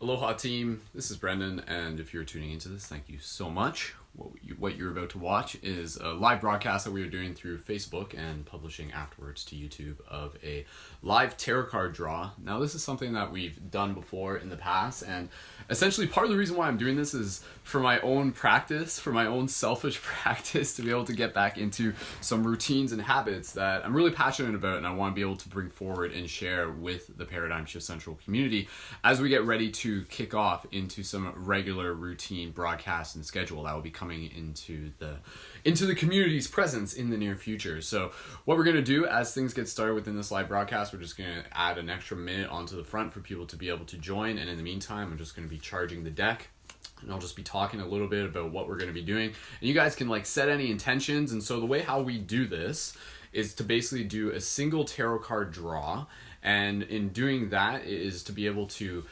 Aloha team, this is Brendan, and if you're tuning into this, thank you so much. What you're about to watch is a live broadcast that we are doing through Facebook and publishing afterwards to YouTube of a live tarot card draw. Now, this is something that we've done before in the past, and essentially part of the reason why I'm doing this is for my own practice, for my own selfish practice, to be able to get back into some routines and habits that I'm really passionate about and I want to be able to bring forward and share with the Paradigm Shift Central community as we get ready to kick off into some regular routine broadcast and schedule that will be coming into the community's presence in the near future. So what we're going to do as things get started within this live broadcast, we're just going to add an extra minute onto the front for people to be able to join, and in the meantime I'm just going to be charging the deck. And I'll just be talking a little bit about what we're going to be doing. And you guys can set any intentions. And so the way how we do this is to basically do a single tarot card draw. And in doing that is to be able to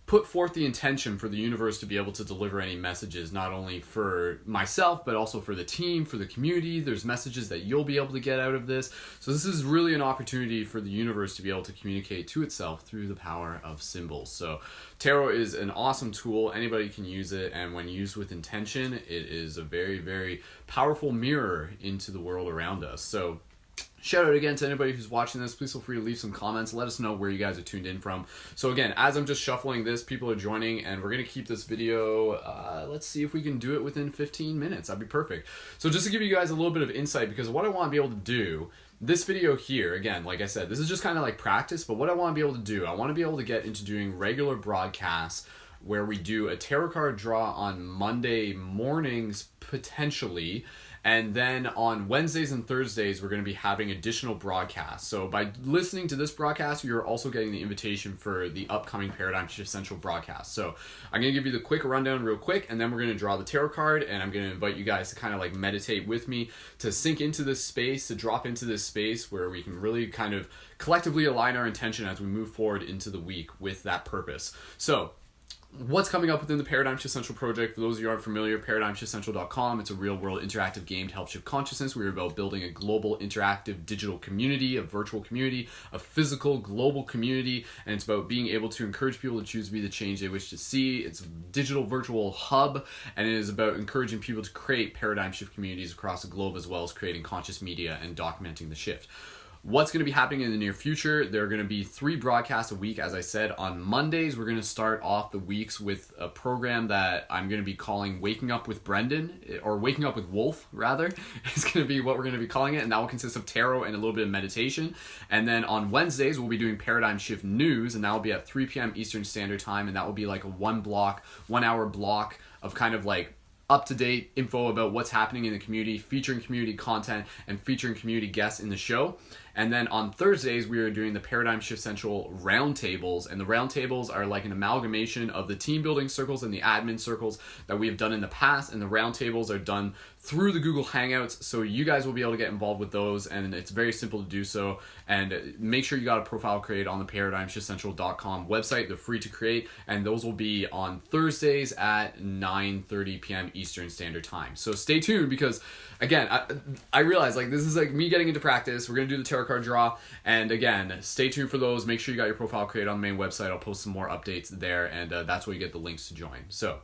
put forth the intention for the universe to be able to deliver any messages, not only for myself, but also for the team, for the community. There's messages that you'll be able to get out of this. So this is really an opportunity for the universe to be able to communicate to itself through the power of symbols. So tarot is an awesome tool. Anybody can use it. And when used with intention, it is a very, very powerful mirror into the world around us. So shout out again to anybody who's watching this. Please feel free to leave some comments. Let us know where you guys are tuned in from. So again, as I'm just shuffling this, people are joining, and we're going to keep this video, let's see if we can do it within 15 minutes. That'd be perfect. So just to give you guys a little bit of insight, because what I want to be able to do, this video here, again, like I said, this is just kind of like practice, but what I want to be able to do, I want to be able to get into doing regular broadcasts where we do a tarot card draw on Monday mornings, potentially. And then on Wednesdays and Thursdays, we're going to be having additional broadcasts. So by listening to this broadcast, you're also getting the invitation for the upcoming Paradigm Shift Central broadcast. So I'm going to give you the quick rundown real quick, and then we're going to draw the tarot card, and I'm going to invite you guys to kind of meditate with me, to sink into this space, to drop into this space where we can really kind of collectively align our intention as we move forward into the week with that purpose. So what's coming up within the Paradigm Shift Central project? For those of you who aren't familiar, ParadigmShiftCentral.com. It's a real-world interactive game to help shift consciousness. We're about building a global interactive digital community, a virtual community, a physical global community, and it's about being able to encourage people to choose to be the change they wish to see. It's a digital virtual hub, and it is about encouraging people to create paradigm shift communities across the globe, as well as creating conscious media and documenting the shift. What's going to be happening in the near future? There are going to be 3 broadcasts a week. As I said, on Mondays, we're going to start off the weeks with a program that I'm going to be calling Waking Up with Brendan, or Waking Up with Wolf, rather. It's going to be what we're going to be calling it, and that will consist of tarot and a little bit of meditation. And then on Wednesdays, we'll be doing Paradigm Shift News, and that will be at 3 p.m. Eastern Standard Time, and that will be like a 1 hour block of kind of up-to-date info about what's happening in the community, featuring community content, and featuring community guests in the show. And then on Thursdays, we are doing the Paradigm Shift Central roundtables, and the roundtables are like an amalgamation of the team building circles and the admin circles that we have done in the past, and the roundtables are done through the Google Hangouts, so you guys will be able to get involved with those, and it's very simple to do so. And make sure you got a profile created on the ParadigmShiftCentral.com website. They're free to create, and those will be on Thursdays at 9:30 p.m. Eastern Standard Time. So stay tuned, because again, I realize this is me getting into practice. We're going to do the tarot card draw, and again, stay tuned for those. Make sure you got your profile created on the main website. I'll post some more updates there, and that's where you get the links to join. So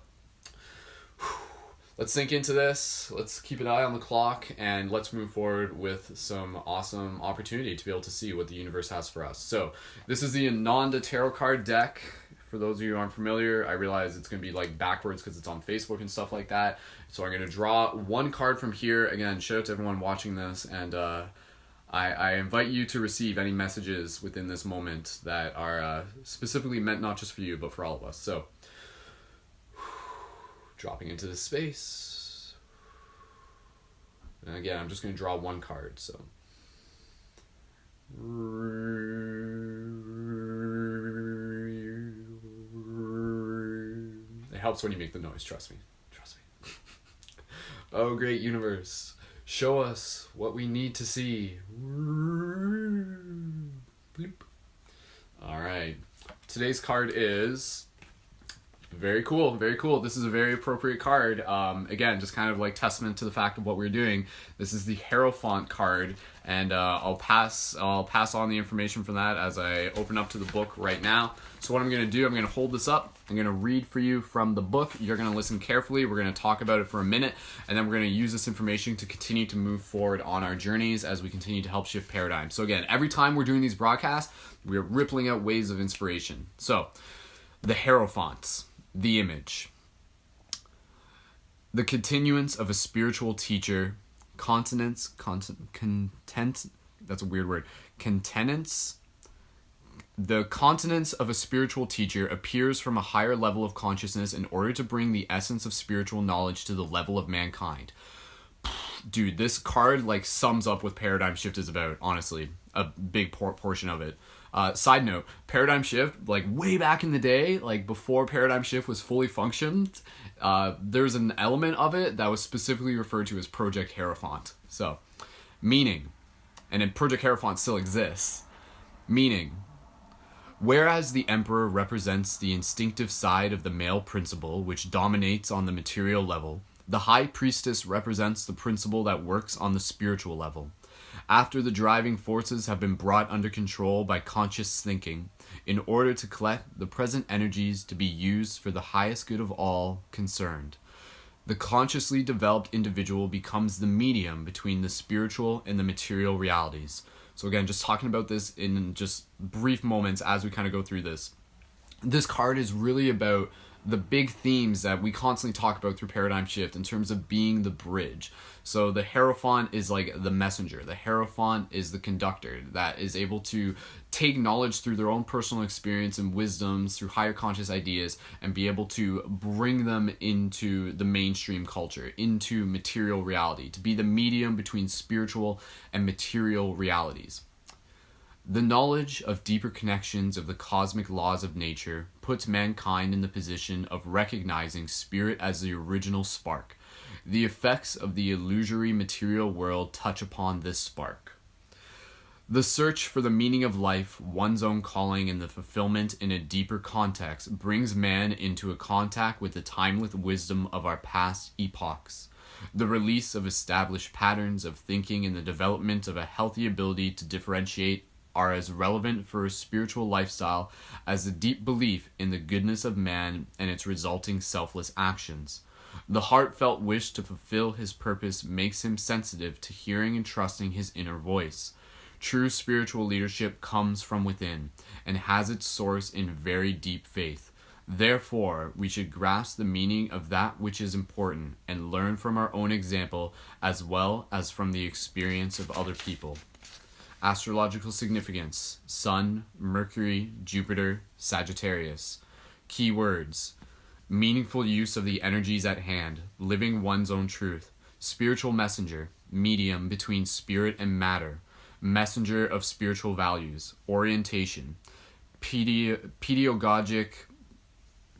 let's sink into this. Let's keep an eye on the clock, and let's move forward with some awesome opportunity to be able to see what the universe has for us. So this is the Ananda Tarot card deck. For those of you who aren't familiar, I realize it's going to be backwards because it's on Facebook and stuff like that. So I'm going to draw one card from here. Again, shout out to everyone watching this, and I invite you to receive any messages within this moment that are specifically meant not just for you, but for all of us. So dropping into this space. And again, I'm just going to draw one card. So it helps when you make the noise, trust me. Oh, great universe, show us what we need to see. Bloop. All right, today's card is Very cool, very cool. This is a very appropriate card. Again, just kind of like testament to the fact of what we're doing. This is the Hierophant card, and I'll pass on the information from that as I open up to the book right now. So what I'm going to do, I'm going to hold this up. I'm going to read for you from the book. You're going to listen carefully. We're going to talk about it for a minute, and then we're going to use this information to continue to move forward on our journeys as we continue to help shift paradigms. So again, every time we're doing these broadcasts, we're rippling out waves of inspiration. So, the Hierophants, the image. The continuance of a spiritual teacher, content, that's a weird word, contenance. The continence of a spiritual teacher appears from a higher level of consciousness in order to bring the essence of spiritual knowledge to the level of mankind. Dude, this card like sums up what paradigm shift is about, honestly. A big portion of it. Side note, paradigm shift, like way back in the day, like before paradigm shift was fully functioned, there's an element of it that was specifically referred to as Project Hierophant. So, meaning, and then Project Hierophant still exists, meaning, whereas the Emperor represents the instinctive side of the male principle which dominates on the material level, the High Priestess represents the principle that works on the spiritual level. After the driving forces have been brought under control by conscious thinking, in order to collect the present energies to be used for the highest good of all concerned, the consciously developed individual becomes the medium between the spiritual and the material realities. So again, just talking about this in just brief moments as we kind of go through this. This card is really about the big themes that we constantly talk about through paradigm shift in terms of being the bridge. So the Hierophant is like the messenger. The Hierophant is the conductor that is able to take knowledge through their own personal experience and wisdoms, through higher conscious ideas, and be able to bring them into the mainstream culture, into material reality, to be the medium between spiritual and material realities. The knowledge of deeper connections of the cosmic laws of nature puts mankind in the position of recognizing spirit as the original spark. The effects of the illusory material world touch upon this spark. The search for the meaning of life, one's own calling, and the fulfillment in a deeper context brings man into a contact with the timeless wisdom of our past epochs. The release of established patterns of thinking and the development of a healthy ability to differentiate are as relevant for a spiritual lifestyle as the deep belief in the goodness of man and its resulting selfless actions. The heartfelt wish to fulfill his purpose makes him sensitive to hearing and trusting his inner voice. True spiritual leadership comes from within and has its source in very deep faith. Therefore, we should grasp the meaning of that which is important and learn from our own example as well as from the experience of other people. Astrological significance: Sun, Mercury, Jupiter, Sagittarius. Keywords: meaningful use of the energies at hand, living one's own truth. Spiritual messenger, medium between spirit and matter, messenger of spiritual values. Orientation: pedagogic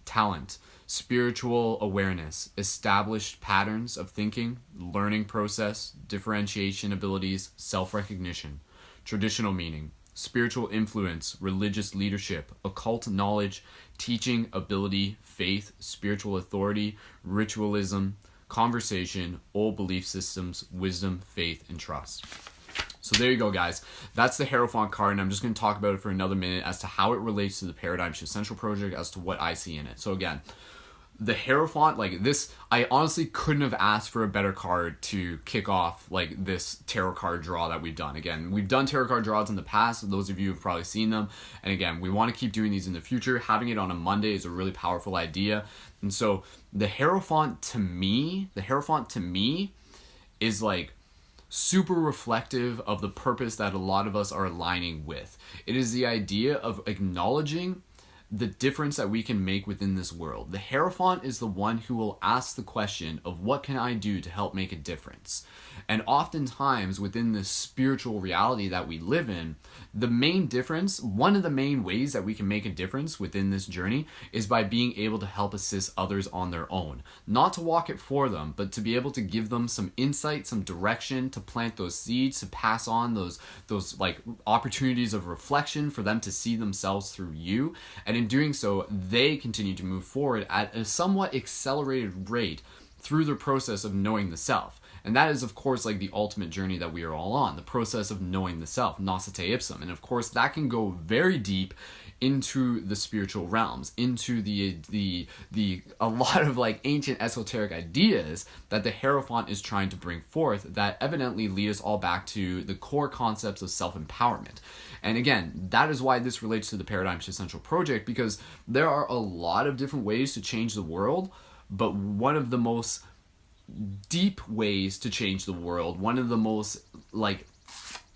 talent, spiritual awareness, established patterns of thinking, learning process, differentiation abilities, self-recognition. Traditional meaning: spiritual influence, religious leadership, occult knowledge, teaching ability, faith, spiritual authority, ritualism, conversation, old belief systems, wisdom, faith, and trust. So there you go, guys. That's the Hierophant card, and I'm just going to talk about it for another minute as to how it relates to the Paradigm Shift Central Project, as to what I see in it. So again, the Hierophant, like this, I honestly couldn't have asked for a better card to kick off like this tarot card draw that we've done. Again, we've done tarot card draws in the past. Those of you have probably seen them. And again, we want to keep doing these in the future. Having it on a Monday is a really powerful idea. And so the Hierophant to me is like super reflective of the purpose that a lot of us are aligning with. It is the idea of acknowledging the difference that we can make within this world. The Hierophant is the one who will ask the question of what can I do to help make a difference? And oftentimes within this spiritual reality that we live in, the main difference, one of the main ways that we can make a difference within this journey is by being able to help assist others on their own. Not to walk it for them, but to be able to give them some insight, some direction, to plant those seeds, to pass on those like opportunities of reflection for them to see themselves through you. And in doing so, they continue to move forward at a somewhat accelerated rate through the process of knowing the self. And that is, of course, like the ultimate journey that we are all on, the process of knowing the self, noscite ipsum. And of course, that can go very deep into the spiritual realms, into the a lot of like ancient esoteric ideas that the Hierophant is trying to bring forth that evidently lead us all back to the core concepts of self-empowerment. And again, that is why this relates to the Paradigm Shift Central Project, because there are a lot of different ways to change the world, but one of the most deep ways to change the world, one of the most like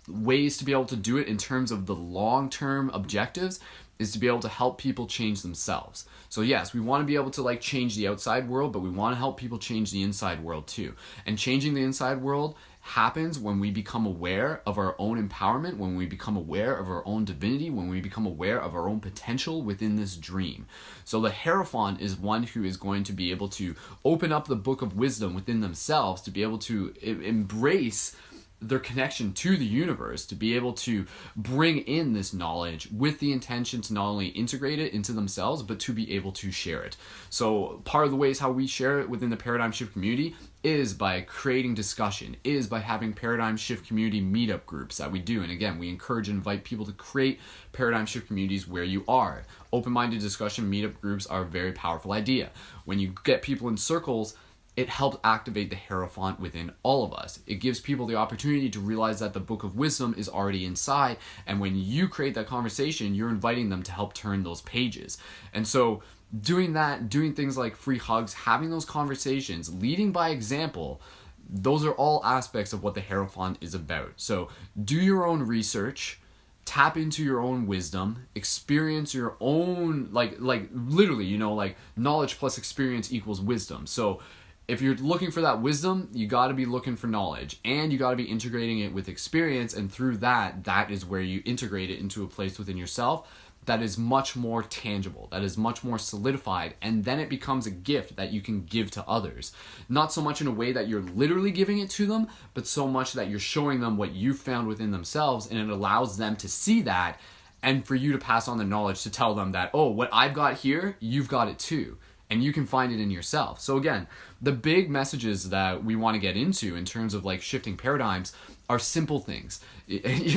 ways to be able to do it in terms of the long-term objectives, is to be able to help people change themselves. So yes, we want to be able to like change the outside world, but we want to help people change the inside world too. And changing the inside world happens when we become aware of our own empowerment, when we become aware of our own divinity, when we become aware of our own potential within this dream. So the Hierophant is one who is going to be able to open up the book of wisdom within themselves to be able to embrace their connection to the universe, to be able to bring in this knowledge with the intention to not only integrate it into themselves, but to be able to share it. So part of the ways how we share it within the Paradigm Shift community is by creating discussion, is by having Paradigm Shift community meetup groups that we do. And again, we encourage and invite people to create Paradigm Shift communities where you are. Open-minded discussion meetup groups are a very powerful idea. When you get people in circles, it helps activate the Hierophant within all of us. It gives people the opportunity to realize that the book of wisdom is already inside, and when you create that conversation, you're inviting them to help turn those pages. And so doing that, doing things like free hugs, having those conversations, leading by example, those are all aspects of what the Hierophant is about. So do your own research, tap into your own wisdom, experience your own, like literally, you know, like knowledge plus experience equals wisdom. So if you're looking for that wisdom, you got to be looking for knowledge, and you got to be integrating it with experience, and through that is where you integrate it into a place within yourself that is much more tangible, that is much more solidified, and then it becomes a gift that you can give to others. Not so much in a way that you're literally giving it to them, but so much that you're showing them what you found within themselves, and it allows them to see that, and for you to pass on the knowledge to tell them that, oh, what I've got here, you've got it too. And you can find it in yourself. So again, the big messages that we want to get into in terms of like shifting paradigms are simple things,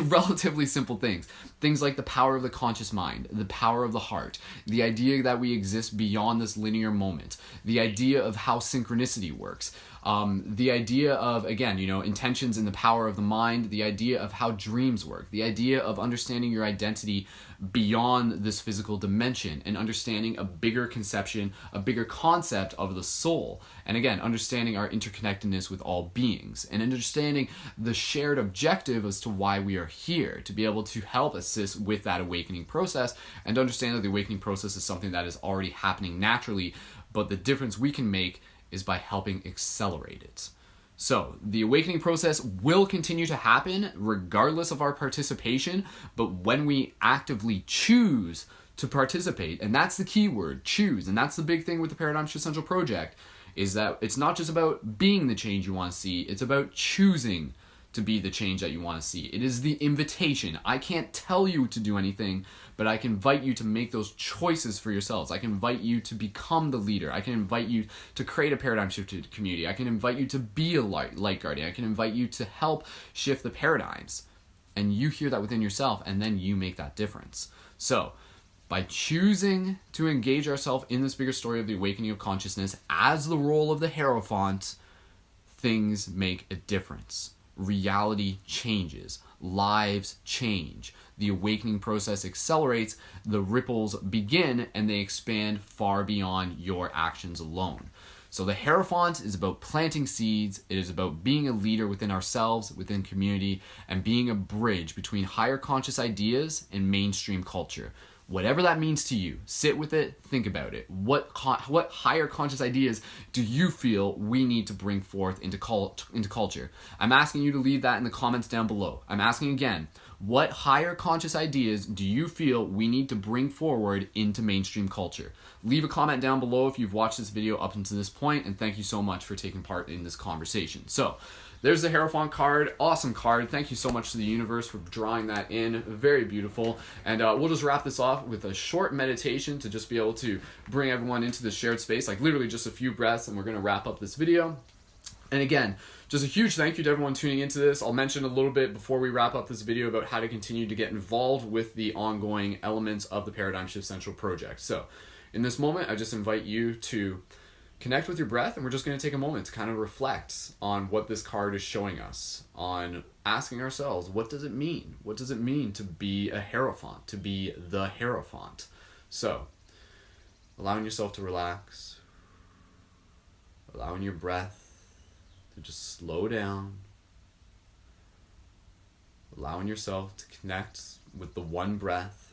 relatively simple things. Things like the power of the conscious mind, the power of the heart, the idea that we exist beyond this linear moment, the idea of how synchronicity works, the idea of, again, you know, intentions and the power of the mind, the idea of how dreams work, the idea of understanding your identity beyond this physical dimension, and understanding a bigger conception, a bigger concept of the soul. And again, understanding our interconnectedness with all beings, and understanding the shared objective as to why we are here, to be able to help assist with that awakening process, and understand that the awakening process is something that is already happening naturally, but the difference we can make is by helping accelerate it. So the awakening process will continue to happen regardless of our participation, but when we actively choose to participate, and that's the key word, choose, and that's the big thing with the Paradigm Shift Central Project, is that it's not just about being the change you want to see, it's about choosing to be the change that you want to see. It is the invitation. I can't tell you to do anything, but I can invite you to make those choices for yourselves. I can invite you to become the leader. I can invite you to create a paradigm shifted community. I can invite you to be a light guardian. I can invite you to help shift the paradigms. And you hear that within yourself, and then you make that difference. So, by choosing to engage ourselves in this bigger story of the awakening of consciousness as the role of the Hierophant, things make a difference. Reality changes. Lives change. The awakening process accelerates, the ripples begin, and they expand far beyond your actions alone. So the Hierophant is about planting seeds. It is about being a leader within ourselves, within community, and being a bridge between higher conscious ideas and mainstream culture. Whatever that means to you, sit with it, think about it. What higher conscious ideas do you feel we need to bring forth into culture? I'm asking you to leave that in the comments down below. I'm asking again, what higher conscious ideas do you feel we need to bring forward into mainstream culture? Leave a comment down below if you've watched this video up until this point, and thank you so much for taking part in this conversation. So, there's the Hierophant card. Awesome card. Thank you so much to the universe for drawing that in. Very beautiful. And we'll just wrap this off with a short meditation to just be able to bring everyone into the shared space, like literally just a few breaths, and we're going to wrap up this video. And again, just a huge thank you to everyone tuning into this. I'll mention a little bit before we wrap up this video about how to continue to get involved with the ongoing elements of the Paradigm Shift Central project. So in this moment, I just invite you to connect with your breath, and we're just going to take a moment to kind of reflect on what this card is showing us, on asking ourselves, what does it mean? What does it mean to be a Hierophant, to be the Hierophant? So, allowing yourself to relax, allowing your breath to just slow down, allowing yourself to connect with the one breath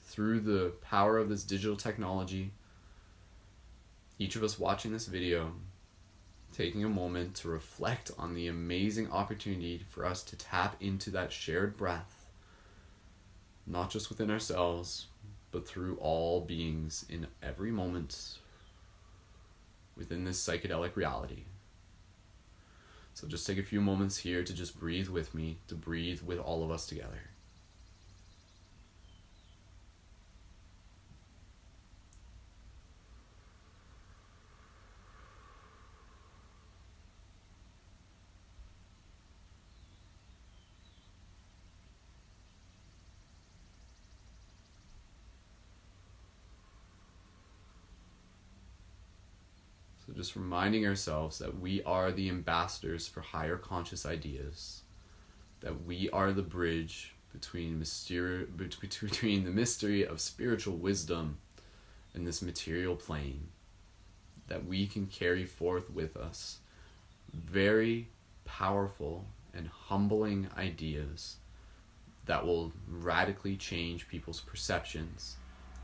through the power of this digital technology. Each of us watching this video, taking a moment to reflect on the amazing opportunity for us to tap into that shared breath, not just within ourselves, but through all beings in every moment within this psychedelic reality. So just take a few moments here to just breathe with me, to breathe with all of us together. So just reminding ourselves that we are the ambassadors for higher conscious ideas, that we are the bridge between the mystery of spiritual wisdom and this material plane, that we can carry forth with us very powerful and humbling ideas that will radically change people's perceptions,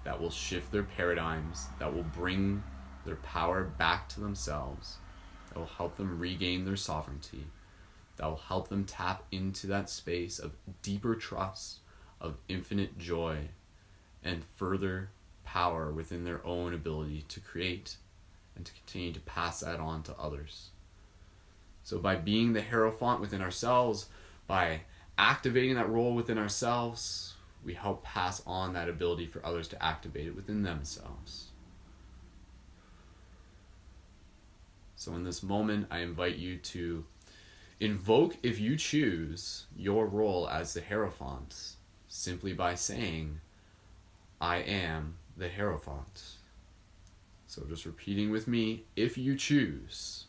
that will shift their paradigms, that will bring their power back to themselves, that will help them regain their sovereignty, that will help them tap into that space of deeper trust, of infinite joy, and further power within their own ability to create and to continue to pass that on to others. So by being the Hierophant within ourselves, by activating that role within ourselves, we help pass on that ability for others to activate it within themselves. So in this moment, I invite you to invoke, if you choose, your role as the Hierophant, simply by saying, I am the Hierophant. So just repeating with me, if you choose,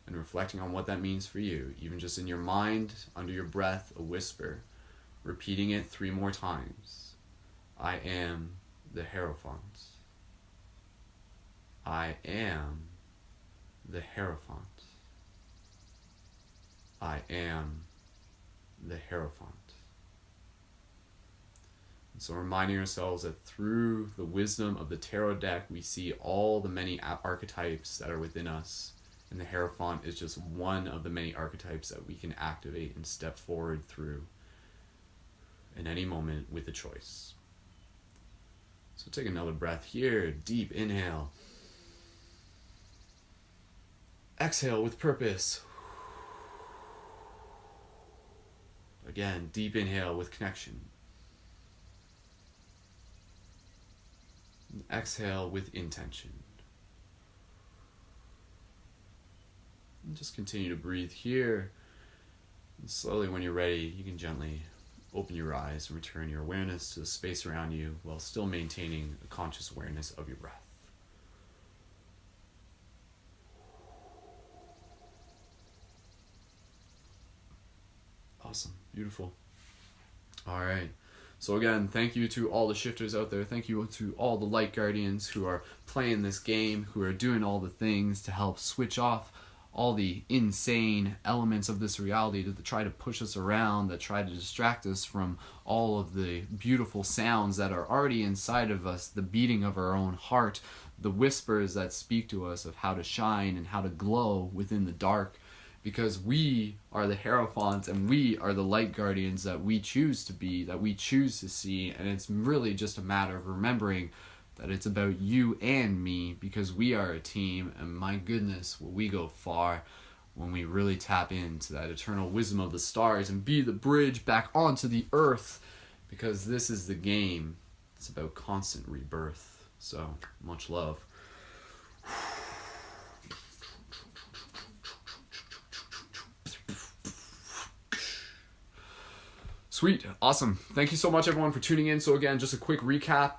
and reflecting on what that means for you, even just in your mind, under your breath, a whisper, repeating it 3 more times. I am the Hierophant. I am the Hierophant. I am the Hierophant. And so reminding ourselves that through the wisdom of the tarot deck, we see all the many archetypes that are within us, and the Hierophant is just one of the many archetypes that we can activate and step forward through in any moment with a choice. So take another breath here, deep inhale. Exhale with purpose. Again, deep inhale with connection. And exhale with intention. And just continue to breathe here. And slowly, when you're ready, you can gently open your eyes and return your awareness to the space around you while still maintaining a conscious awareness of your breath. Awesome. Beautiful. All right. So again, thank you to all the shifters out there. Thank you to all the light guardians who are playing this game, who are doing all the things to help switch off all the insane elements of this reality to try to push us around, that try to distract us from all of the beautiful sounds that are already inside of us, the beating of our own heart, the whispers that speak to us of how to shine and how to glow within the dark. Because we are the Hierophants and we are the light guardians that we choose to be, that we choose to see. And it's really just a matter of remembering that it's about you and me, because we are a team, and my goodness, will we go far when we really tap into that eternal wisdom of the stars and be the bridge back onto the earth, because this is the game. It's about constant rebirth. So, much love. Sweet. Awesome. Thank you so much, everyone, for tuning in. So again, just a quick recap.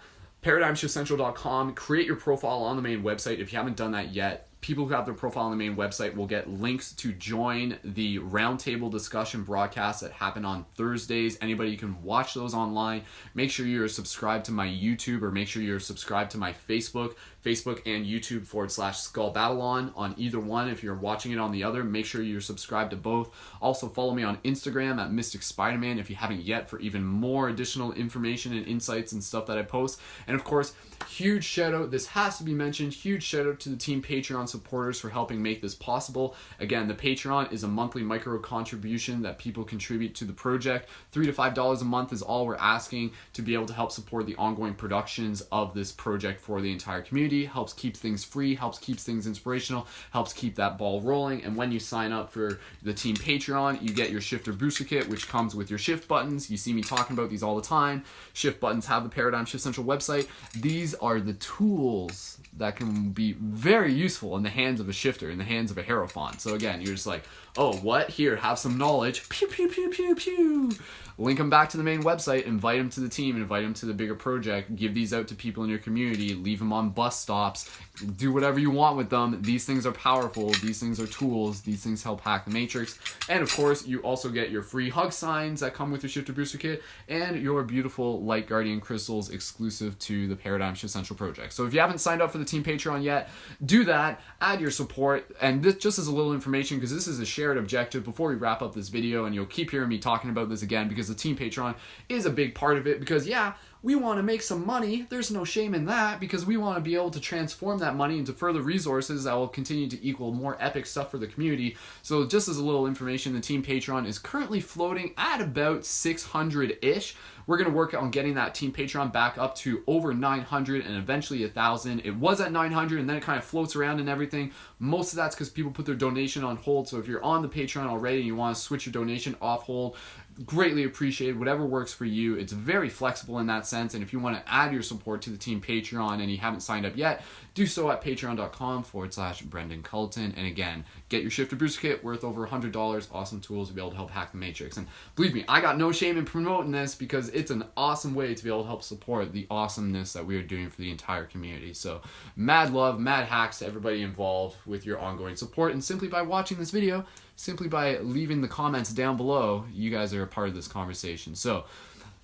ParadigmShiftCentral.com. Create your profile on the main website if you haven't done that yet. People who have their profile on the main website will get links to join the roundtable discussion broadcasts that happen on Thursdays. Anybody can watch those online. Make sure you're subscribed to my YouTube, or make sure you're subscribed to my Facebook and YouTube /Skull Babylon on either one. If you're watching it on the other, make sure you're subscribed to both. Also follow me on Instagram at Mystic Spider-Man if you haven't yet, for even more additional information and insights and stuff that I post. And of course, huge shout out, this has to be mentioned, huge shout out to the Team Patreon supporters for helping make this possible. Again, the Patreon is a monthly micro contribution that people contribute to the project. $3 to $5 a month is all we're asking to be able to help support the ongoing productions of this project for the entire community. Helps keep things free, helps keep things inspirational, helps keep that ball rolling. And when you sign up for the Team Patreon, you get your Shifter Booster Kit, which comes with your shift buttons. You see me talking about these all the time. Shift buttons have the Paradigm Shift Central website. These are the tools that can be very useful in the hands of a shifter, in the hands of a Hierophant. So again, you're just like, oh, what? Here, have some knowledge. Pew, pew, pew, pew, pew. Link them back to the main website, invite them to the team, invite them to the bigger project, give these out to people in your community, leave them on bus stops, do whatever you want with them. These things are powerful, these things are tools, these things help hack the matrix. And of course, you also get your free hug signs that come with your Shifter Booster Kit, and your beautiful Light Guardian crystals exclusive to the Paradigm Shift Central project. So if you haven't signed up for the Team Patreon yet, do that, add your support. And this just as a little information, because this is a shared objective before we wrap up this video, and you'll keep hearing me talking about this again, because the Team Patreon is a big part of it. Because yeah, we want to make some money. There's no shame in that, because we want to be able to transform that money into further resources that will continue to equal more epic stuff for the community. So just as a little information, the Team Patreon is currently floating at about 600-ish. We're going to work on getting that Team Patreon back up to over 900 and eventually 1,000. It was at 900 and then it kind of floats around and everything. Most of that's because people put their donation on hold. So if you're on the Patreon already and you want to switch your donation off hold, greatly appreciated. Whatever works for you. It's very flexible in that sense. And if you want to add your support to the Team Patreon and you haven't signed up yet, do so at patreon.com/Brendan Culleton. And again, get your Shifter Booster Kit worth over $100. Awesome tools to be able to help hack the matrix. And believe me, I got no shame in promoting this, because it's an awesome way to be able to help support the awesomeness that we are doing for the entire community. So mad love, mad hacks to everybody involved with your ongoing support. And simply by watching this video, simply by leaving the comments down below, you guys are a part of this conversation. So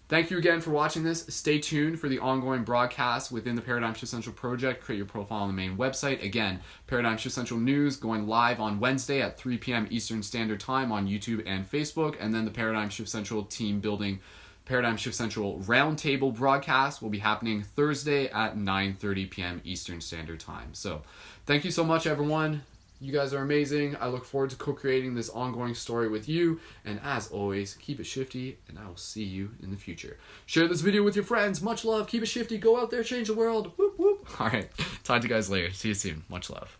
thank you again for watching this. Stay tuned for the ongoing broadcasts within the Paradigm Shift Central project. Create your profile on the main website. Again, Paradigm Shift Central News going live on Wednesday at 3 p.m. Eastern Standard Time on YouTube and Facebook. And then the Paradigm Shift Central team building Paradigm Shift Central roundtable broadcast will be happening Thursday at 9:30 p.m. Eastern Standard Time. So thank you so much, everyone. You guys are amazing. I look forward to co-creating this ongoing story with you. And as always, keep it shifty, and I will see you in the future. Share this video with your friends. Much love. Keep it shifty. Go out there, change the world. Whoop, whoop. All right. Talk to you guys later. See you soon. Much love.